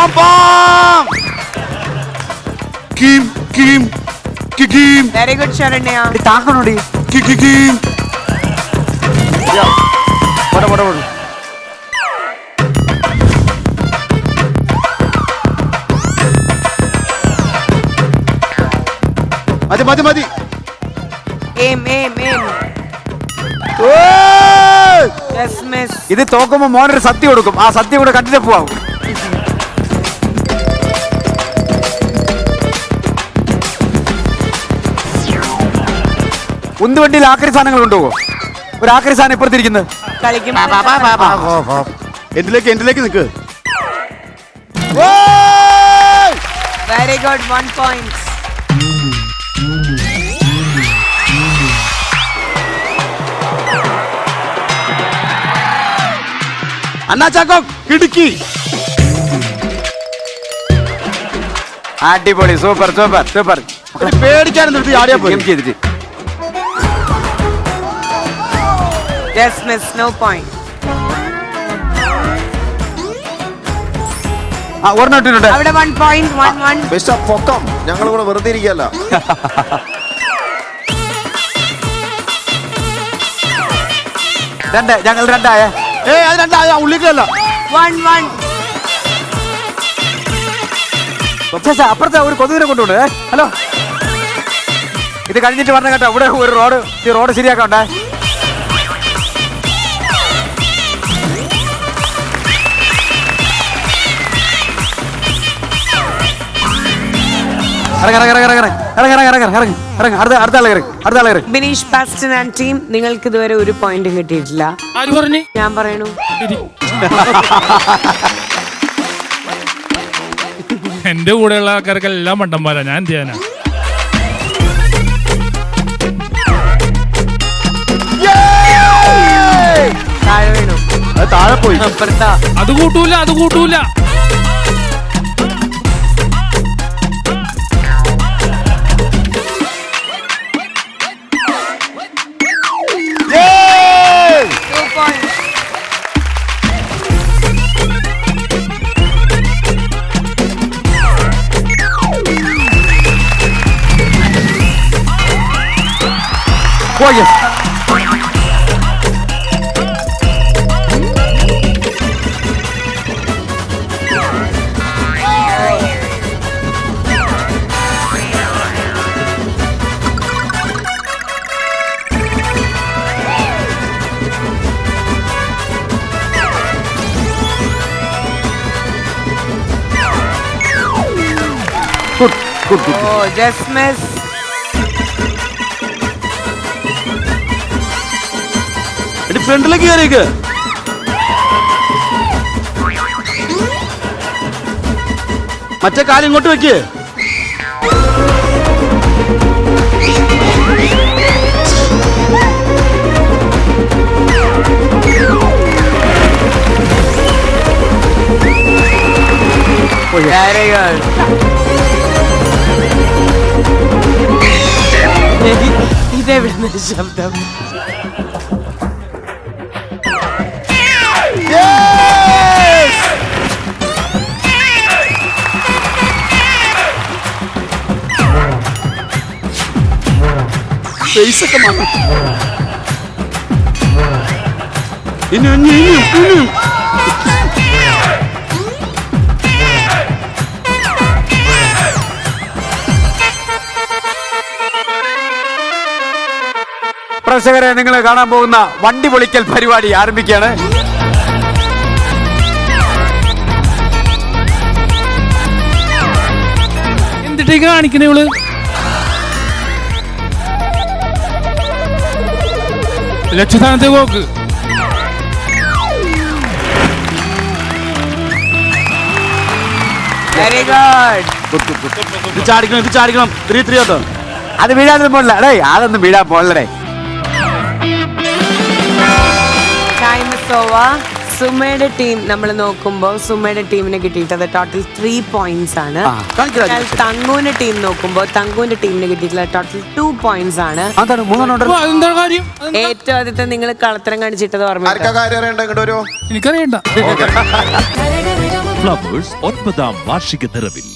Pom pom. Kim kim kim. Very good, Sharanya. താക്കണോടി. Kim. പോട്ടെ. മതി. Aim. Yes, miss. ഇത് തോക്കുമ്പോ മോനൊരു സത്യം കൊടുക്കും. ആ സത്യം കൂടെ കണ്ടിട്ട് പോവാം. ഉന്തുവണ്ടിയിൽ ആക്രി സാധനങ്ങൾ കൊണ്ടുപോകോ? ഒരു ആക്രി സാധനം ഇപ്പുറത്തിരിക്കുന്നത്. കളിക്കും. എന്തിലേക്ക് നിക്ക്. Very good, 1 point. അണ്ണാ ചാക്കോ കിടുക്കി. അടിപൊളി, സൂപ്പർ. പേടിക്കാനും നിർത്തി ആടിയാ പോയി. ചെയ്തിട്ട് Yes, miss, no point. ഒരെണ്ണം ഇട്ടിട്ടുണ്ട്. അവിടെ 1 point, 1. ബെസ്റ്റ് പൊക്കം. ഞങ്ങൾ ഇവിടെ വെറുതെ ഇരിക്കല്ല. ഞങ്ങൾ രണ്ടായ. അത് രണ്ടായ ഉള്ളിക്കല്ല. 1. അപ്പുറത്തെ ഒരു കൊതുകിനെ കൊണ്ടുണ്ട്. ഹലോ, ഇത് കഴിഞ്ഞിട്ട് പറഞ്ഞ കേട്ടോ. ഇവിടെ ഒരു റോഡ് ശരിയാക്കണ്ടേ. ബിനീഷ് പാസ്റ്റൻ ആൻഡ് ടീം, നിങ്ങൾക്ക് ഇതുവരെ ഒരു പോയിന്റും കിട്ടിയിട്ടില്ല. ഞാൻ പറയണു. എന്റെ കൂടെയുള്ള ആൾക്കാർക്കെല്ലാം മണ്ടന്മാരാ. ഞാൻ എന്ത് ചെയ്യാനാ? താഴെ വീണു. താഴെ പോയി. അത് കൂട്ടൂല. Oh, yes. Good. Oh, just miss. ഫ്രണ്ടിലേക്ക് കയറിയേക്ക്. മറ്റേ കാലം ഇങ്ങോട്ട് വെക്ക്. Very good. ഇതെവിടുന്ന ശബ്ദം? ഫേസൊക്കെ മാറും. ഇനിയും. പ്രേക്ഷകരെ, നിങ്ങൾ കാണാൻ പോകുന്ന വണ്ടി പൊളിക്കൽ പരിപാടി ആരംഭിക്കുകയാണ്. എന്തിട്ടേ കാണിക്കണേ ഇവള്? ലക്ഷ്യസ്ഥാനത്തെ പോക്ക്. Very good. ഇത് ചാടിക്കണം. 3 ആട്ടോ. അത് വീഴാതെ പോലേ. അതൊന്നും വീഴാൻ പോലേ. Time is over. സുമയുടെ ടീം നമ്മൾ നോക്കുമ്പോൾ സുമയുടെ ടീമിന് കിട്ടിയിട്ടത് ടോട്ടൽ 3 points ആണ്. തങ്കുവിന്റെ ടീം നോക്കുമ്പോൾ തങ്കുവിന്റെ ടീമിന് കിട്ടിയിട്ടുള്ള ടോട്ടൽ 2 points ആണ്. ഏറ്റവും ആദ്യത്തെ നിങ്ങൾ കളത്തരം കാണിച്ചിട്ടത് ഓർമ്മ? എനിക്കറിയണ്ട. എനിക്കറിയണ്ട. ഫ്ലവേഴ്സ് 9ാം വാർഷിക നിറവിൽ